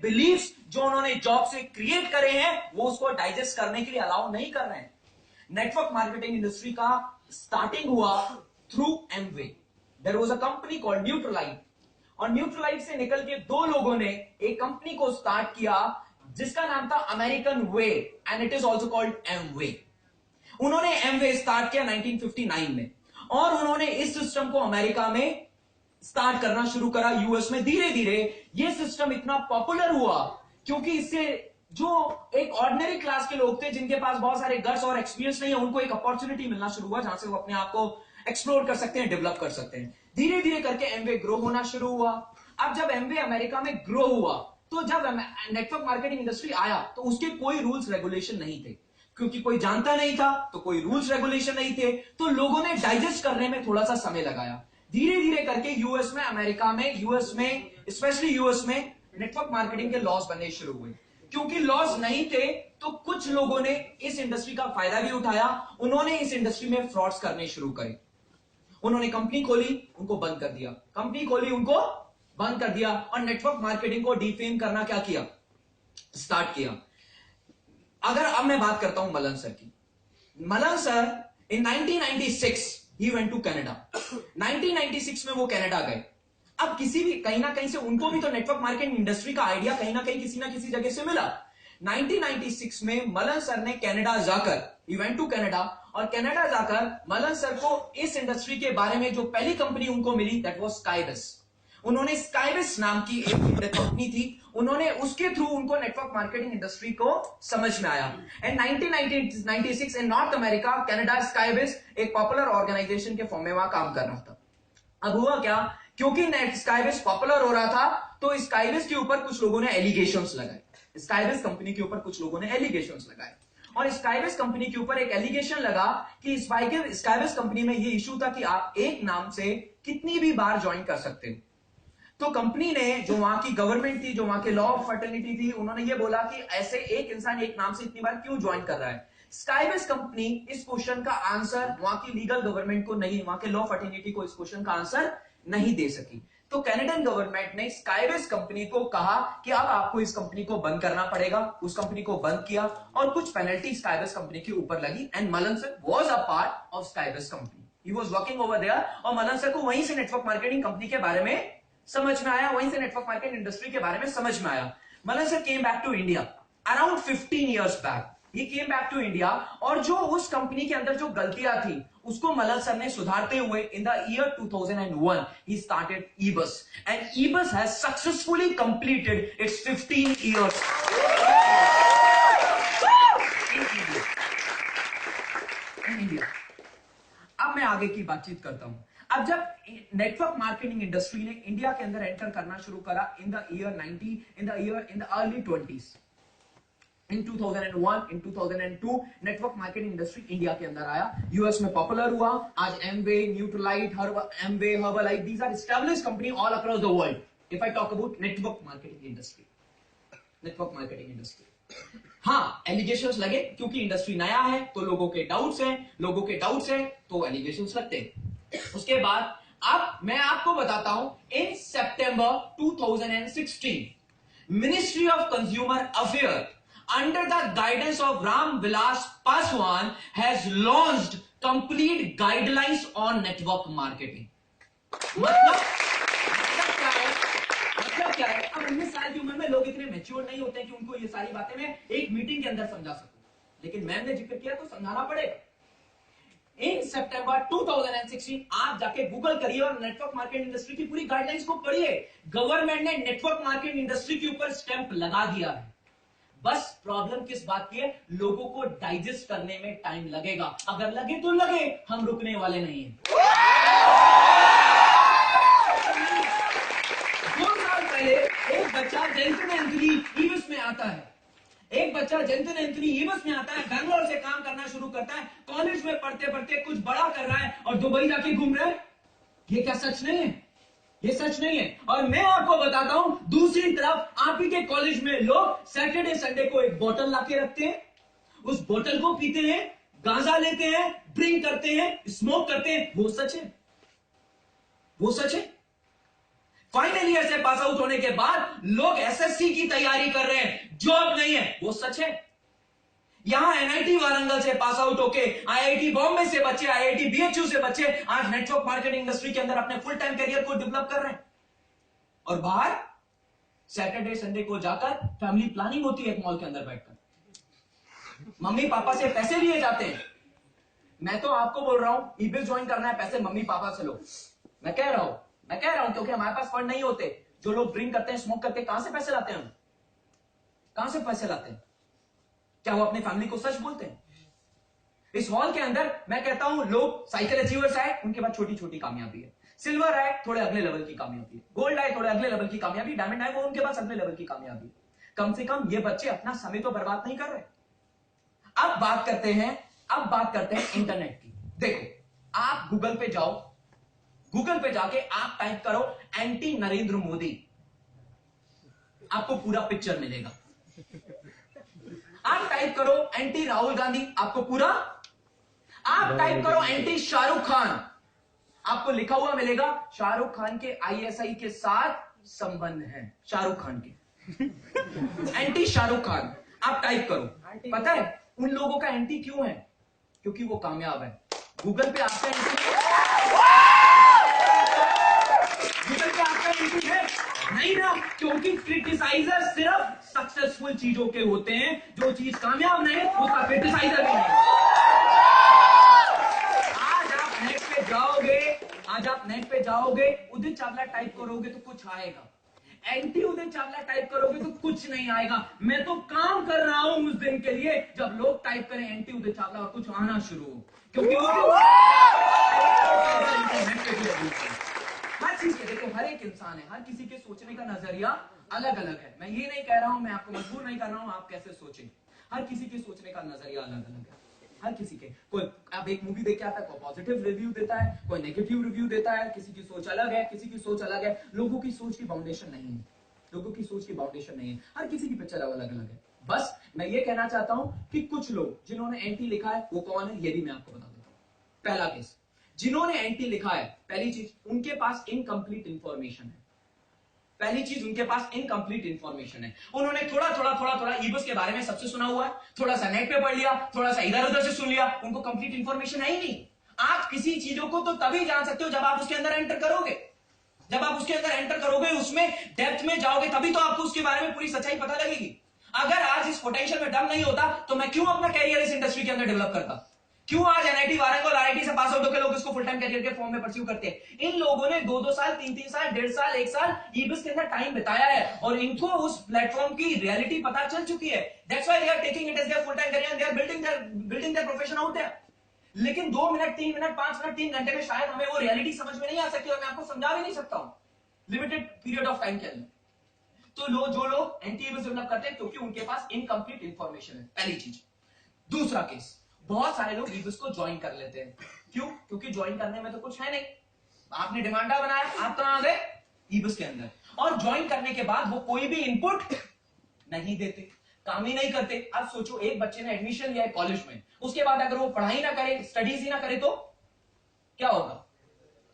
Beliefs जो उन्होंने job से क्रिएट करे हैं वो उसको डाइजेस्ट करने के लिए अलाउ नहीं कर रहे हैं। नेटवर्क मार्केटिंग इंडस्ट्री का स्टार्टिंग हुआ through Amway. There was a company called Nutrilite, और न्यूट्रलाइट से निकल के दो लोगों ने एक कंपनी को स्टार्ट किया जिसका नाम था American way, and it is also called Amway. उन्होंने एमवे स्टार्ट किया 1959 में, और उन्होंने इस सिस्टम को अमेरिका में स्टार्ट करना शुरू करा। यूएस में धीरे धीरे ये सिस्टम इतना पॉपुलर हुआ क्योंकि इससे जो एक ऑर्डिनरी क्लास के लोग थे जिनके पास बहुत सारे गट्स और एक्सपीरियंस नहीं है, उनको एक अपॉर्चुनिटी मिलना शुरू हुआ जहां से वो अपने आप को एक्सप्लोर कर सकते हैं, डेवलप कर सकते हैं। धीरे धीरे करके एमवे ग्रो होना शुरू हुआ। अब जब एमवे अमेरिका में ग्रो हुआ तो जब नेटवर्क मार्केटिंग इंडस्ट्री आया तो उसके कोई रूल्स रेगुलेशन नहीं थे, क्योंकि कोई जानता नहीं था तो कोई रूल्स रेगुलेशन नहीं थे, तो लोगों ने डाइजेस्ट करने में थोड़ा सा समय लगाया। धीरे धीरे करके यूएस में, अमेरिका में, यूएस में, स्पेशली यूएस में नेटवर्क मार्केटिंग के लॉस बनने शुरू हुए। क्योंकि लॉस नहीं थे तो कुछ लोगों ने इस इंडस्ट्री का फायदा भी उठाया, उन्होंने इस इंडस्ट्री में फ्रॉड्स करने शुरू करे। उन्होंने कंपनी खोली, उनको बंद कर दिया, कंपनी खोली, उनको बंद कर दिया, और नेटवर्क मार्केटिंग को डिफेम करना क्या किया, स्टार्ट किया। अगर अब मैं बात करता हूं मलन सर की, मलन सर इन 1996 ही वेंट टू कनाडा। 1996 में वो कनाडा गए। अब किसी भी कहीं ना कहीं से उनको भी तो नेटवर्क मार्केटिंग इंडस्ट्री का आइडिया कहीं ना कहीं किसी ना किसी जगह से मिला। 1996 में मलन सर ने कनाडा जाकर, ही वेंट टू कनाडा, और कनाडा जाकर मलन सर को इस इंडस्ट्री के बारे में जो पहली कंपनी उनको मिली दैट वाज स्काईबिस। उन्होंने स्काईबिस नाम की एक कंपनी थी, उन्होंने उसके थ्रू उनको नेटवर्क मार्केटिंग इंडस्ट्री को समझ में आया। And 1996 in North America, Canada, Skybiz एक पॉपुलर ऑर्गेनाइजेशन के फॉर्म में वहां काम कर रहा था। अब हुआ क्या, क्योंकि स्काईबिस पॉपुलर हो रहा था तो स्काईबिस के ऊपर कुछ लोगों ने एलिगेशंस लगाए, स्काईबिस कंपनी के ऊपर कुछ लोगों ने एलिगेशंस लगाए, और स्काईबिस कंपनी के ऊपर एक एलिगेशन लगा कि स्काईबिस कंपनी में ये इशू था कि आप एक नाम से कितनी भी बार ज्वाइन कर सकते हो। तो कंपनी ने, जो वहां की गवर्नमेंट थी, जो वहां के लॉ ऑफ फर्टर्निटी थी, उन्होंने ये बोला कि ऐसे एक इंसान एक नाम से इतनी बार क्यों ज्वाइन कर रहा है। स्काईबिस कंपनी इस क्वेश्चन का आंसर वहां की लीगल गवर्नमेंट को नहीं, वहां के लॉ फर्टर्निटी को इस क्वेश्चन का आंसर नहीं दे सकी। तो कैनेडियन गवर्नमेंट ने स्काईबिस कंपनी को कहा कि अब आपको इस कंपनी को बंद करना पड़ेगा। उस कंपनी को बंद किया और कुछ पेनल्टी स्काईबिस कंपनी के ऊपर लगी, and Malan sir was a part of Skybiz company, he was working over there, और मलन सर को वहीं से नेटवर्क मार्केटिंग कंपनी के बारे में समझ में आया, वहीं से नेटवर्क मार्केटिंग इंडस्ट्री के बारे में समझ में आया। Malan sir came back to India around 15 years back, he came back to India, और जो उस कंपनी के अंदर जो गलतियां थी उसको मलन सर ने सुधारते हुए in the year 2001 he started eBiz, and eBiz has successfully completed its 15 years in India. अब मैं आगे की बातचीत करता हूं। अब जब नेटवर्क मार्केटिंग इंडस्ट्री ने इंडिया के अंदर एंटर करना शुरू करा in the early 20s, in 2001, in 2002 network marketing industry India के अंदर आया, यूएस में पॉपुलर हुआ। आज Amway, Nutrilite, Amway, Herbalife, these are established company all across the world. If I talk about network marketing industry, network marketing industry, हाँ allegations लगे क्योंकि industry नया है तो लोगों के डाउट्स हैं तो एलिगेशंस लगते हैं। उसके बाद अब मैं आपको बताता हूं, इन सितंबर 2016 ministry of consumer affair under the guidance of Ram Vilas Paswan has launched complete guidelines on network marketing। मतलब क्या है, अब 19 साल की उम्र में लोग इतने मैच्योर नहीं होते कि उनको ये सारी बातें मैं एक मीटिंग के अंदर समझा सकूं, लेकिन मैम ने जिक्र किया तो समझाना पड़ेगा। इन सितंबर 2016 आप जाके गूगल करिए और नेटवर्क मार्केटिंग इंडस्ट्री की पूरी गाइडलाइंस को पढ़िए। गवर्नमेंट ने नेटवर्क मार्केटिंग इंडस्ट्री के ऊपर स्टैंप लगा दिया है। बस प्रॉब्लम किस बात की है, लोगों को डाइजेस्ट करने में टाइम लगेगा। अगर लगे तो लगे, हम रुकने वाले नहीं हैं। 2 साल पहले एक बच्चा जेंसन एंथनी ईबस में आता है, बैंगलोर से काम करना शुरू करता है, कॉलेज में पढ़ते पढ़ते कुछ बड़ा कर रहा है और दुबई जाके घूम रहा है। ये क्या सच नहीं है? ये सच नहीं है। और मैं आपको बताता हूं, दूसरी तरफ आप ही के कॉलेज में लोग सैटरडे संडे को एक बोतल लाके रखते हैं, उस बोतल को पीते हैं, गांजा लेते हैं, ड्रिंक करते हैं, स्मोक करते हैं। वो सच है? फाइनल ईयर से पास आउट होने के बाद लोग एसएससी की तैयारी कर रहे हैं, जॉब नहीं है। वो सच है। यहां एनआईटी वारंगल से पास आउट होके आईआईटी बॉम्बे से बच्चे, आईआईटी बीएचयू से बच्चे आज नेटवर्क मार्केटिंग इंडस्ट्री के अंदर अपने फुल टाइम करियर को डेवलप कर रहे हैं। और बाहर सैटरडे संडे को जाकर फैमिली प्लानिंग होती है एक मॉल के अंदर बैठकर, मम्मी पापा से पैसे लिए जाते हैं। मैं तो आपको बोल रहा हूं ईबिस ज्वाइन करना है, पैसे मम्मी पापा से लो। मैं कह रहा हूं क्योंकि हमारे पास फंड नहीं होते। जो लोग ड्रिंक करते हैं, स्मोक करते हैं, कहां से पैसे लाते हैं? हम कहां से पैसे लाते हैं? क्या वो अपनी फैमिली को सच बोलते हैं? इस हॉल के अंदर मैं कहता हूं लोग साइकिल अचीवर्स आए, उनके बाद छोटी छोटी कामयाबी है। सिल्वर आए, थोड़े अगले लेवल की कामयाबी है। गोल्ड आए, थोड़े अगले लेवल की कामयाबी। डायमंड आए, वो उनके पास अगले लेवल की कामयाबी। कम से कम ये बच्चे अपना समय तो बर्बाद नहीं कर रहे। अब बात करते हैं इंटरनेट की। देखो, आप गूगल पे जाओ, गूगल पे जाके आप टाइप करो एंटी नरेंद्र मोदी, आपको पूरा पिक्चर मिलेगा। आप टाइप करो एंटी राहुल गांधी, आपको पूरा। आप टाइप करो एंटी शाहरुख खान, आपको लिखा हुआ मिलेगा शाहरुख खान के आईएसआई के साथ संबंध है। शाहरुख खान के एंटी शाहरुख खान आप टाइप करो। पता है उन लोगों का एंटी क्यों है? क्योंकि वो कामयाब है। गूगल पे आपका एंटी है नहीं ना, क्योंकि क्रिटिसाइजर सिर्फ सक्सेसफुल चीजों के होते हैं। जो चीज कामयाब नहीं उसका क्रिटिसाइजर भी नहीं। आज आप नेट पे जाओगे, उदित चावला टाइप करोगे तो कुछ आएगा, एंटी उदित चावला टाइप करोगे तो कुछ नहीं आएगा। मैं तो काम कर रहा हूं उस दिन के लिए जब लोग टाइप करें एंटी उदित चावला और कुछ आना शुरू हो, क्योंकि हर चीज के देखो, हर एक इंसान है, हर किसी के सोचने का नजरिया अलग अलग है। मैं ये नहीं कह रहा हूं, मैं आपको मजबूर नहीं कर रहा हूं आप कैसे सोचें। हर किसी के सोचने का नजरिया अलग अलग है। हर किसी के, कोई आप एक मूवी देख के आता है, कोई पॉजिटिव रिव्यू देता है, कोई नेगेटिव रिव्यू देता है। किसी की सोच अलग है, किसी की सोच अलग है। लोगों की सोच की फाउंडेशन नहीं है, लोगों की सोच की फाउंडेशन नहीं है। हर किसी की पिक्चर अलग अलग है। बस मैं ये कहना चाहता हूं कि कुछ लोग जिन्होंने एंटी लिखा है वो कौन है, ये भी मैं आपको बता देता हूं। पहला केस, जिन्होंने एंटी लिखा है, पहली चीज उनके पास इनकम्प्लीट इंफॉर्मेशन है। पहली चीज उनके पास इनकम्प्लीट इंफॉर्मेशन है। उन्होंने थोड़ा ईबस के बारे में सबसे सुना हुआ है, थोड़ा सा नेट पे पढ़ लिया, थोड़ा सा इधर उधर से सुन लिया, उनको कंप्लीट इंफॉर्मेशन है ही नहीं। आप किसी चीजों को तो तभी जान सकते हो जब आप उसके अंदर एंटर करोगे। जब आप उसके अंदर एंटर करोगे, उसमें डेप्थ में जाओगे, तभी तो आपको उसके बारे में पूरी सच्चाई पता लगेगी। अगर आज इस पोटेंशियल में दम नहीं होता तो मैं क्यों अपना कैरियर इस इंडस्ट्री के अंदर डेवलप करता? क्यों आज एनआईटी वारंगल, आईआईटी से पास आउट होकर लोग इसको फुल टाइम कैरियर के फॉर्म में परस्यू करते हैं? इन लोगों ने 2-2 साल, 3-3 साल, 1.5 साल, 1 साल ईबिस के अंदर टाइम बिताया है और इनको उस प्लेटफॉर्म की रियलिटी पता चल चुकी है। That's why they are taking it as their full time career and they are building their profession out there. लेकिन 2 मिनट, 3 मिनट, 5 मिनट, 3 घंटे में शायद हमें वो रियलिटी समझ में नहीं आ सकती और मैं आपको समझा भी नहीं सकता हूं लिमिटेड पीरियड ऑफ टाइम के अंदर। तो जो लोग एंटी ईबिस डेवलप करते हैं क्योंकि उनके पास इनकम्प्लीट इंफॉर्मेशन है, पहली चीज। दूसरा केस, बहुत सारे लोग ईबिस को ज्वाइन कर लेते हैं। क्यों? क्योंकि ज्वाइन करने में तो कुछ है नहीं। आपने डिमांडा बनाया, आप कहां आ गए? ईबिस के अंदर। और ज्वाइन करने के बाद वो कोई भी इनपुट नहीं देते, काम ही नहीं करते। अब सोचो, एक बच्चे ने एडमिशन लिया है कॉलेज में, उसके बाद अगर वो पढ़ाई ना करे, स्टडीज ही ना करे तो क्या होगा?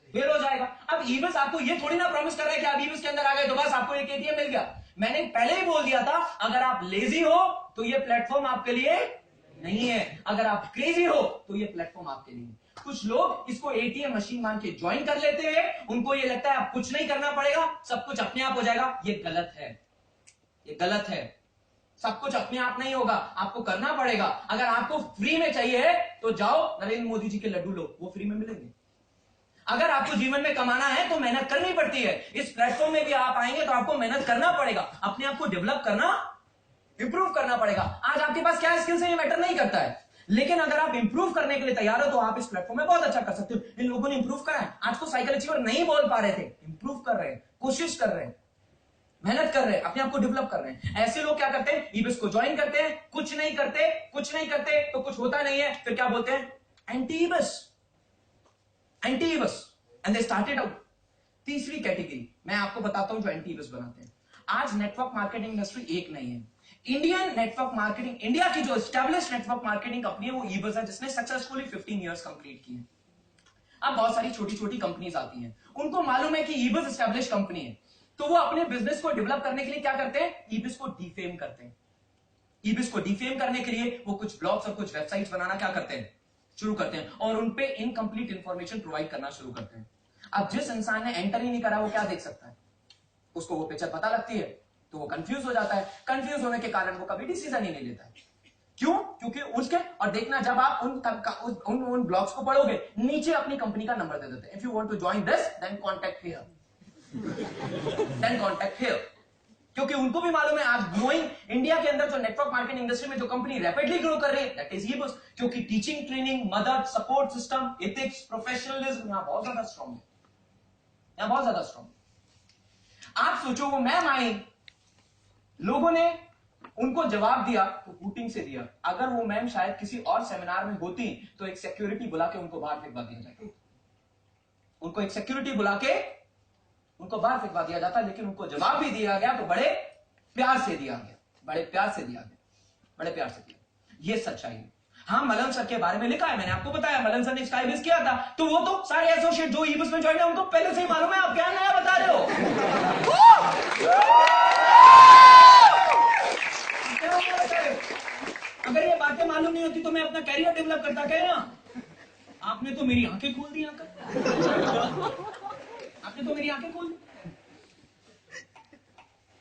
फेल हो जाएगा। अब ईबिस आपको ये थोड़ी ना प्रॉमिस कर रहा है कि आप ईबिस के अंदर आ गए तो बस आपको एक एटीएम मिल गया। मैंने पहले ही बोल दिया था, अगर आप लेजी हो तो ये प्लेटफॉर्म आपके लिए नहीं है, अगर आप क्रेजी हो तो ये प्लेटफॉर्म आपके लिए। कुछ लोग इसको एटीएम मशीन मान के ज्वाइन कर लेते हैं, उनको ये लगता है अब कुछ नहीं करना पड़ेगा, सब कुछ अपने आप हो जाएगा। ये गलत है, ये गलत है। सब कुछ अपने आप नहीं होगा, आपको करना पड़ेगा। अगर आपको फ्री में चाहिए तो जाओ नरेंद्र मोदी जी के लड्डू लो, वो फ्री में मिलेंगे। अगर आपको जीवन में कमाना है तो मेहनत करनी पड़ती है। इस प्लेटफॉर्म में भी आप आएंगे तो आपको मेहनत करना पड़ेगा, अपने आप को डेवलप करना, इंप्रूव करना पड़ेगा। आज आपके पास क्या स्किल्स है ये मैटर नहीं करता है, लेकिन अगर आप इंप्रूव करने के लिए तैयार हो तो आप इस प्लेटफॉर्म में बहुत अच्छा कर सकते हो। इन लोगों ने इंप्रूव करा है। आज को साइकिल अचीवर नहीं बोल पा रहे थे, इंप्रूव कर रहे हैं, कोशिश कर रहे हैं, मेहनत कर रहे हैं, अपने आप को डेवलप कर रहे हैं। ऐसे लोग क्या करते हैं? ईबिस को ज्वाइन करते हैं, कुछ नहीं करते तो कुछ होता नहीं है, फिर क्या बोलते हैं? Anti eBiz and they started out. तीसरी कैटेगरी मैं आपको बताता हूं जो एंटी ईबिस बनाते हैं। आज नेटवर्क मार्केटिंग इंडस्ट्री एक नहीं है। इंडियन नेटवर्क मार्केटिंग, इंडिया की जो एस्टैब्लिश्ड नेटवर्क मार्केटिंग कंपनी है वो ईबिस है, जिसने सक्सेसफुली 15 इयर्स कंप्लीट किए। अब बहुत सारी छोटी छोटी कंपनीज आती हैं, उनको मालूम है कि ईबिस एस्टैब्लिश कंपनी है, तो वो अपने बिजनेस को डेवलप करने के लिए क्या करते हैं, ईबिस को डिफेम करते हैं। ईबिस को डिफेम करने के लिए वो कुछ ब्लॉग्स और कुछ वेबसाइट्स बनाना क्या करते हैं, शुरू करते हैं, और उनपे इनकम्प्लीट इंफॉर्मेशन प्रोवाइड करना शुरू करते हैं। अब जिस इंसान ने एंटर ही नहीं करा वो क्या देख सकता है, उसको वो पिक्चर पता लगती है तो वो कंफ्यूज हो जाता है। कंफ्यूज होने के कारण वो कभी डिसीजन ही नहीं लेता है। क्यों? क्योंकि उसके, और देखना जब आप उन ब्लॉग्स को पढ़ोगे, नीचे अपनी कंपनी का नंबर दे देते हैं। If you want to join this then contact here, then contact here. क्योंकि उनको भी मालूम है आज ग्रोइंग इंडिया के अंदर जो नेटवर्क मार्केटिंग इंडस्ट्री में जो कंपनी रैपिडली ग्रो कर रही है दैट इज ईबुस। क्योंकि टीचिंग, ट्रेनिंग, मदद, सपोर्ट सिस्टम, एथिक्स, प्रोफेशनलिज्म यहां बहुत ज्यादा स्ट्रॉन्ग है, यहां बहुत ज्यादा स्ट्रॉन्ग है। आप सोचो वो मैम आई, लोगों ने उनको जवाब दिया तो हूटिंग से दिया। अगर वो मैम शायद किसी और सेमिनार में होती तो एक सिक्योरिटी बुला के उनको बाहर फेंकवा दिया जाता, उनको एक सिक्योरिटी बुला के उनको बाहर फेंकवा दिया जाता। लेकिन उनको जवाब भी दिया गया तो बड़े प्यार से दिया गया, बड़े प्यार से दिया गया, बड़े प्यार से दिया। ये सच्चाई है। हाँ, मलन सर के बारे में लिखा है, मैंने आपको बताया मलन सर ने स्काईबिस किया था, तो वो तो सारे एसोसिएट जो ईबिस में ज्वाइन है उनको पहले से ही मालूम है। आप क्या नया बता रहे हो? अगर ये बातें मालूम नहीं होती तो मैं अपना कैरियर डेवलप करता क्या? आपने तो मेरी आंखें खोल दी, आपने तो मेरी आंखें खोल दी।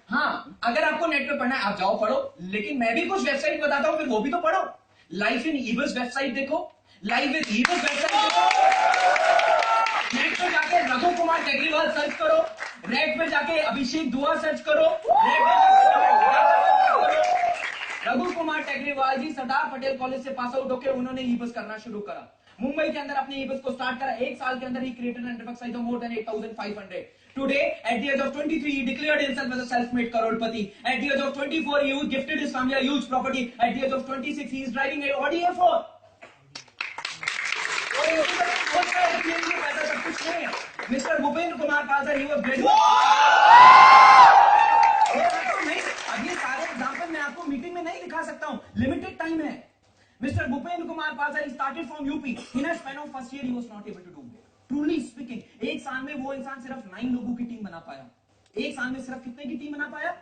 हाँ, अगर आपको नेट पे पढ़ना है आप जाओ पढ़ो, लेकिन मैं भी कुछ वेबसाइट बताता हूं, फिर वो भी तो पढ़ो। लाइफ इन ईबिस वेबसाइट देखो, लाइव इन ईबिस वेबसाइट देखो, नेट पे जाके रघु कुमार टेकरीवाल सर्च करो, रेड पे जाके अभिषेक दुआ सर्च करो, रघु कुमार टेकरीवाल जी सरदार पटेल कॉलेज से पास आउट होकर उन्होंने ईबिस करना शुरू करा। मुंबई के अंदर अपने ईबिस को स्टार्ट करा। एक साल के अंदर he created an network size of more than 8,500। Today, at the age of 23, he declared himself as a self-made crorepati. At the age of 24, he gifted his family a huge property. At the age of 26, he is driving a Audi A4. Mr. Bhupendra Kumar Pal sir, he was graduate. अब ये सारे example मैं आपको meeting में नहीं दिखा सकता हूँ, लिमिटेड टाइम है। Mr. Bhupendra Kumar Pal sir, he started from UP. In a span of first year, he was not able to do it. Truly speaking, एक साल में वो इंसान सिर्फ 9 लोगों की टीम बना पाया। एक साल में सिर्फ कितने की टीम बना पाया?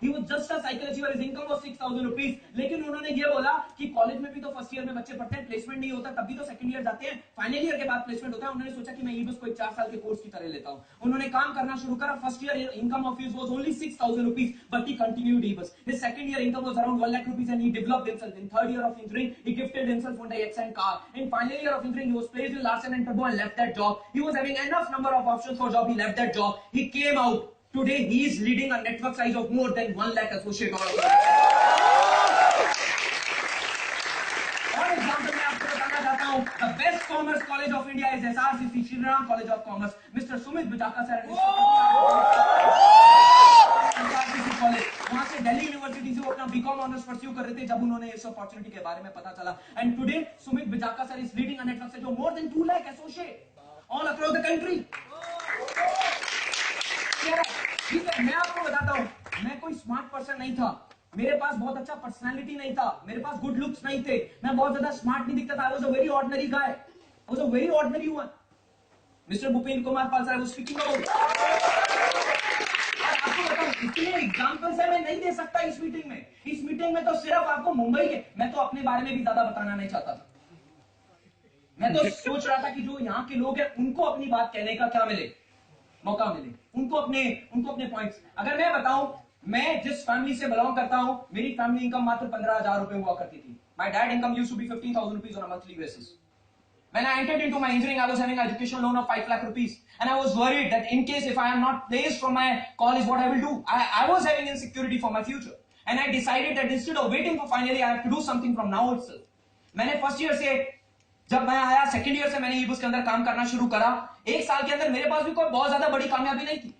He was just a cycle achiever. His income was 6,000 rupees. लेकिन उन्होंने ये बोला कि कॉलेज में भी तो फर्स्ट ईयर में बच्चे पढ़ते हैं, प्लेसमेंट नहीं होता, तब भी तो सेकंड ईयर जाते हैं, फाइनल ईयर के बाद प्लेसमेंट होता है। उन्होंने सोचा कि मैं ईबिस को एक 4 साल के कोर्स की तरह लेता हूँ। उन्होंने काम करना शुरू करा। First year income of his was only 6,000 rupees, but he continued ईबिस. His second year income was around 1 lakh rupees and he developed himself. In third year of engineering, he gifted himself Hyundai Accent car. In final year of engineering, he was placed in Larsen and Toubro and left that job. He was having enough number of options for job. He left that job. He came out. Today, he is leading a network size of more than 1 lakh associate. और example मैं आपको बताना चाहता हूँ, the best commerce college of India is SRCC, Shri Ram College of Commerce. Mr. Sumit Bijaka sir, SRCC college, वहां से Delhi university से वो अपना बीकॉम ऑनर्स परस्यू कर रहे थे जब उन्होंने इस अपॉर्चुनिटी के बारे में पता चला। एंड टुडे सुमित बिजाका sir is leading a network से जो more than 2 lakh associate all across the country. मैं आपको बताता हूँ, मैं कोई स्मार्ट पर्सन नहीं था, मेरे पास बहुत अच्छा पर्सनालिटी नहीं था, मेरे पास गुड लुक्स नहीं थे, मैं बहुत ज्यादा स्मार्ट नहीं दिखता था। I was a very ordinary guy. I was a very ordinary one. Mr. Bhupendra Kumar Pal sir, I was speaking about. आपको बताऊं, इतने एग्जाम्पल्स है मैं नहीं दे सकता इस मीटिंग में। इस मीटिंग में तो सिर्फ आपको मुंबई के, मैं तो अपने बारे में भी ज्यादा बताना नहीं चाहता था। मैं तो सोच रहा था कि जो यहाँ के लोग हैं उनको अपनी बात कहने का क्या मिले, मौका मिले, उनको अपने पॉइंट्स। अगर मैं बताऊं, मैं जिस फैमिली से बिलोंग करता हूं, मेरी फैमिली इनकम मात्र 15,000 रुपए हुआ करती थी। My dad income used to be 15,000 rupees on a monthly basis. When I entered into my engineering, I was having an education loan of 5 lakh rupees, and I was worried that in case if I am not placed from my college, what I will do. I was having insecurity for my future, and I decided that instead of waiting for finally, I have to do something from now itself. मैंने first year से जब मैं आया, second year से मैंने ईबुस के अंदर काम करना शुरू करा। एक साल के अंदर मेरे पास भी कोई बहुत ज्यादा बड़ी कामयाबी नहीं थी,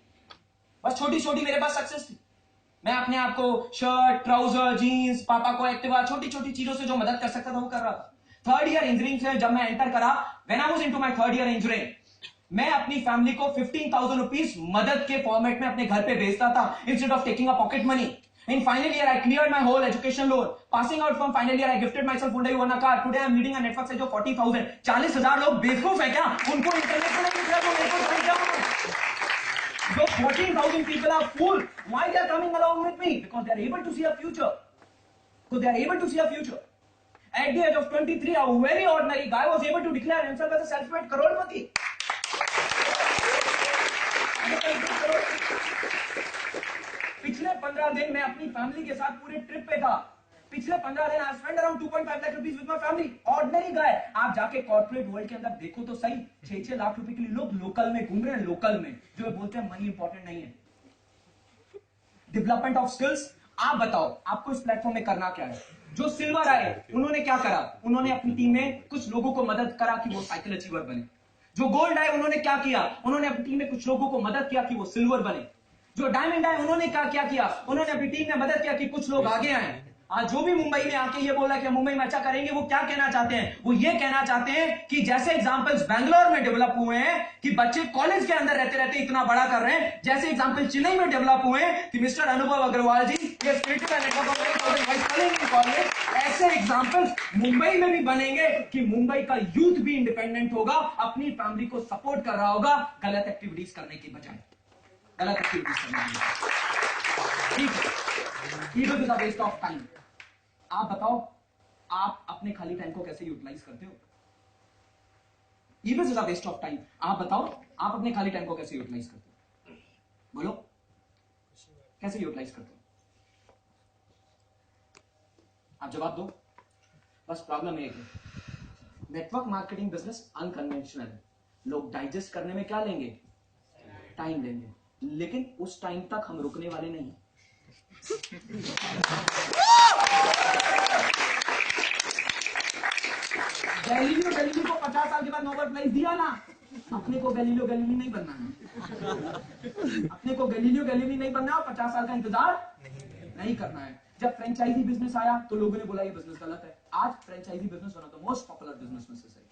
बस छोटी छोटी मेरे पास सक्सेस थी। मैं अपने आप को शर्ट, ट्राउजर, जीन्स, पापा को एक्टिवा, छोटी छोटी चीजों से जो मदद कर सकता था वो कर रहा था। थर्ड ईयर इंजीनियरिंग से जब मैं एंटर करा, when I was into my third year engineering, मैं अपनी फैमिली को 15,000 रुपीज मदद के फॉर्मेट में अपने घर पे भेजता था instead of taking a pocket money. In final year, I cleared my whole education loan. Passing out from final year, I gifted myself Hyundai Verna car. Today, I am leading a network size of 40,000. 40,000 लोग बेवकूफ है क्या? उनको internet में नहीं दिख रहा, तो मेरे को समझ जाओ। So 14,000 people are fooled. Why they are coming along with me? Because they are able to see a future. Because they are able to see a future. At the age of 23, a very ordinary guy was able to declare himself as a self-made crorepati. पिछले 15 दिन मैं अपनी family के साथ पूरे trip पे था. पिछले 15 दिन I spend around 2.5 lakh rupees with my family. Ordinary guy. आप जाके कॉर्पोरेट वर्ल्ड के अंदर देखो तो सही, 6-6 लाख रुपए के लिए लोग लोकल में घूम रहे हैं. लोकल में जो बोलते हैं मनी इंपॉर्टेंट नहीं है. Development of skills. आप बताओ आपको इस प्लेटफॉर्म में करना क्या है? जो सिल्वर आए उन्होंने क्या करा? उन्होंने अपनी टीम में कुछ लोगों को मदद करा कि वो साइकिल अचीवर बने. जो गोल्ड आए उन्होंने क्या किया? उन्होंने अपनी टीम में कुछ लोगों को मदद किया कि वो सिल्वर बने. जो डायमंड आए उन्होंने क्या किया? उन्होंने अपनी टीम में मदद किया कि कुछ लोग आगे आए. आज जो भी मुंबई में आके ये बोला कि मुंबई में अच्छा करेंगे, वो क्या कहना चाहते हैं? वो ये कहना चाहते हैं कि जैसे एग्जांपल्स बैंगलोर में डेवलप हुए हैं कि बच्चे कॉलेज के अंदर रहते रहते इतना बड़ा कर रहे हैं, जैसे एग्जांपल चेन्नई में डेवलप हुए हैं कि मिस्टर अनुभव अग्रवाल जी ये क्रिटिकल नेटवर्क ऑफ कॉलेज, ऐसे एग्जांपल्स मुंबई में भी बनेंगे कि मुंबई का यूथ भी इंडिपेंडेंट होगा, अपनी फैमिली को सपोर्ट कर रहा होगा गलत एक्टिविटीज करने की बजाय. गलत एक्टिविटीज करने की बजाय. ठीक है, it is a waste of time. आप बताओ आप अपने खाली टाइम को कैसे यूटिलाइज करते हो? Is a waste of time. आप बताओ आप अपने खाली टाइम को कैसे यूटिलाइज करते हो? बोलो कैसे यूटिलाइज करते हो? आप जवाब दो. बस प्रॉब्लम एक है, नेटवर्क मार्केटिंग बिजनेस अनकन्वेंशनल है. लोग डाइजेस्ट करने में क्या लेंगे? टाइम लेंगे. लेकिन उस टाइम तक हम रुकने वाले नहीं. गैलीलियो को 50 साल के बाद नोबेल प्राइज दिया ना. अपने को गैलीलियो नहीं बनना है. अपने को गैलीलियो नहीं बनना है और 50 साल का इंतजार नहीं करना है. जब फ्रेंचाइजी बिजनेस आया तो लोगों ने बोला ये बिजनेस गलत है. आज franchise business one of the most popular business में से.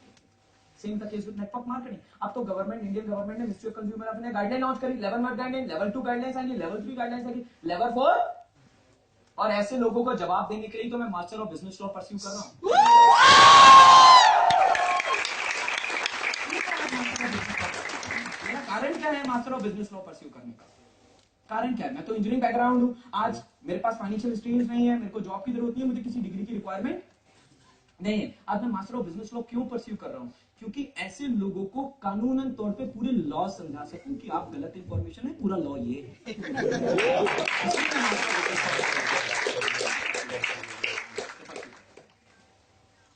Same the case with network marketing. अब तो गवर्नमेंट, इंडियन गवर्नमेंट ने मिनिस्ट्री ऑफ कंज्यूमर अपने गाइडलाइन लॉन्च करी. लेवल 1 गाइडलाइन, लेवल 2 गाइडलाइंस आएंगी, लेवल 3 गाइडलाइंस आएंगी, लेवल 4. और ऐसे लोगों को जवाब देने के लिए तो मैं master of business law pursue कर रहा हूं. मेरा कारण क्या है master of business law pursue करने का? कारण क्या है? मैं तो इंजीनियरिंग बैकग्राउंड हूं. आज मेरे पास फाइनेंशियल हिस्ट्रीज नहीं है, मेरे को जॉब की जरूरत नहीं है, मुझे किसी डिग्री की रिक्वायरमेंट नहीं है. आज मैं मास्टर ऑफ बिजनेस लॉ क्यों परस्यू कर रहा हूं? क्योंकि ऐसे लोगों को कानूनन तौर पे पूरे लॉ समझा सकूं कि आप गलत इंफॉर्मेशन है, पूरा लॉ ये है.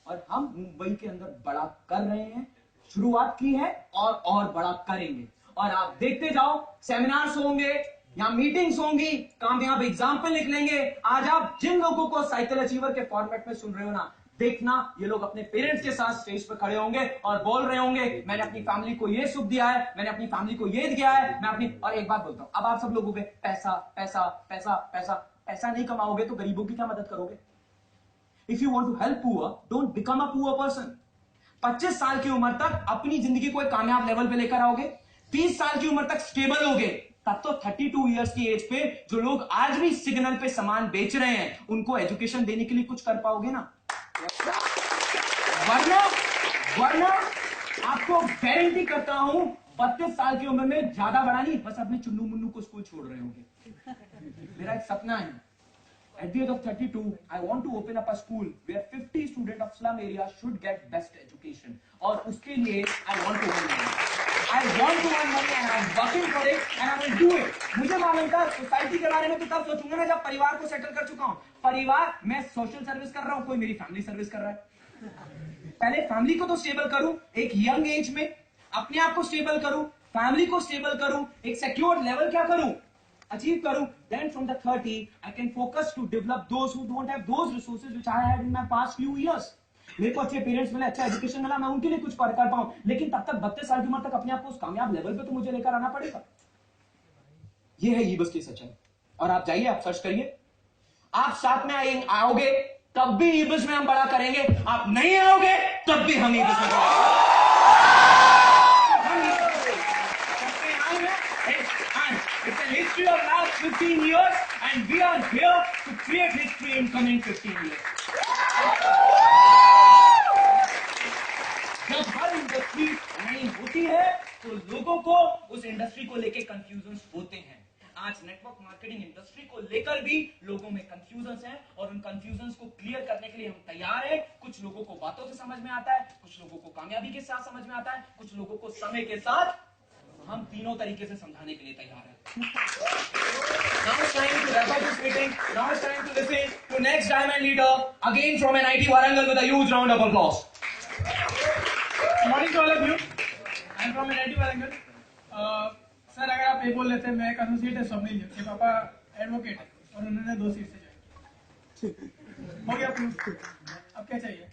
और हम मुंबई के अंदर बड़ा कर रहे हैं, शुरुआत की है और बड़ा करेंगे. और आप देखते जाओ, सेमिनार्स होंगे, यहाँ मीटिंग्स होंगी, कामयाब एग्जाम्पल निकलेंगे. आज आप जिन लोगों को साइकिल अचीवर के फॉर्मेट में सुन रहे हो ना, देखना ये लोग अपने पेरेंट्स के साथ स्टेज पर खड़े होंगे और बोल रहे होंगे मैंने अपनी फैमिली को ये सुख दिया है, मैंने अपनी फैमिली को ये दिया है, मैं अपनी. और एक बात बोलता हूं, अब आप सब लोगों पे पैसा पैसा पैसा पैसा पैसा नहीं कमाओगे तो गरीबों की क्या मदद करोगे? If you want to help poor, don't become a poor person. 25 साल की उम्र तक अपनी जिंदगी को एक कामयाब लेवल पे लेकर आओगे. 30 साल की उम्र तक स्टेबल होगे. तब तो 32 इयर्स की एज पे जो लोग आज भी सिग्नल पे सामान बेच रहे हैं, उनको एजुकेशन देने के लिए कुछ कर पाओगे ना. वरना आपको गारंटी करता हूं 32 साल की उम्र में ज्यादा बड़ा नहीं, बस अपने चुन्नू मुन्नू को स्कूल छोड़ रहे होंगे. मेरा एक सपना है, at the age of 32 I want to open up a school where 50 students of slum area should get best education. और उसके लिए I want to earn money and I'm working for it and I will do it. मुझे मालूम था society के बारे में तो तब सोचूंगा ना जब परिवार को सेटल कर चुका हूं. परिवार, मैं सोशल सर्विस कर रहा हूं, कोई मेरी फैमिली सर्विस कर रहा है. पहले फैमिली को तो स्टेबल करूं, एक यंग एज में अपने आप को स्टेबल करूं, फैमिली को स्टेबल करूं, एक सिक्योर लेवल क्या करूं, अचीव करूं. Then from the 30 I can focus to develop those who don't have those resources which I had in my past few years. मेरे को अच्छे पेरेंट्स मिले, अच्छा एजुकेशन मिला, मैं उनके लिए कुछ कर पाऊं. लेकिन तब तक 32 साल की उम्र तक अपने आप को उस कामयाब लेवल पे तो मुझे लेकर आना पड़ेगा. ये है ईबस की सच्चाई. और आप जाइए, आप सर्च करिए, आप साथ में आओगे तब भी ईबस में हम बड़ा करेंगे, आप नहीं आओगे तब भी हम ईबस में It's a history of last 15 years and we are here to create history in coming 15 years. जब हर इंडस्ट्री नई होती है तो लोगों को उस इंडस्ट्री को लेके कंफ्यूजन होते हैं। आज नेटवर्क मार्केटिंग इंडस्ट्री को लेकर भी लोगों में कंफ्यूजन है और उन कंफ्यूजन को क्लियर करने के लिए हम तैयार हैं। कुछ लोगों को बातों से समझ में आता है, कुछ लोगों को कामयाबी के साथ समझ में आता है, कुछ लोगों को समय के साथ। हम तीनों तरीके से समझाने के लिए तैयार हैं। Now it's time to wrap up this meeting. Now it's time to listen to next diamond leader again from NIT Warangal with a huge round of applause. Good morning to all of you. I am from NIT Warangal. Sir अगर आप ये बोल लेते मैं एक associate है स्वप्निल के पापा एडवोकेट है और उन्होंने 2 सीट से ज्वाइन किया। हो गया प्रूफ। अब क्या चाहिए?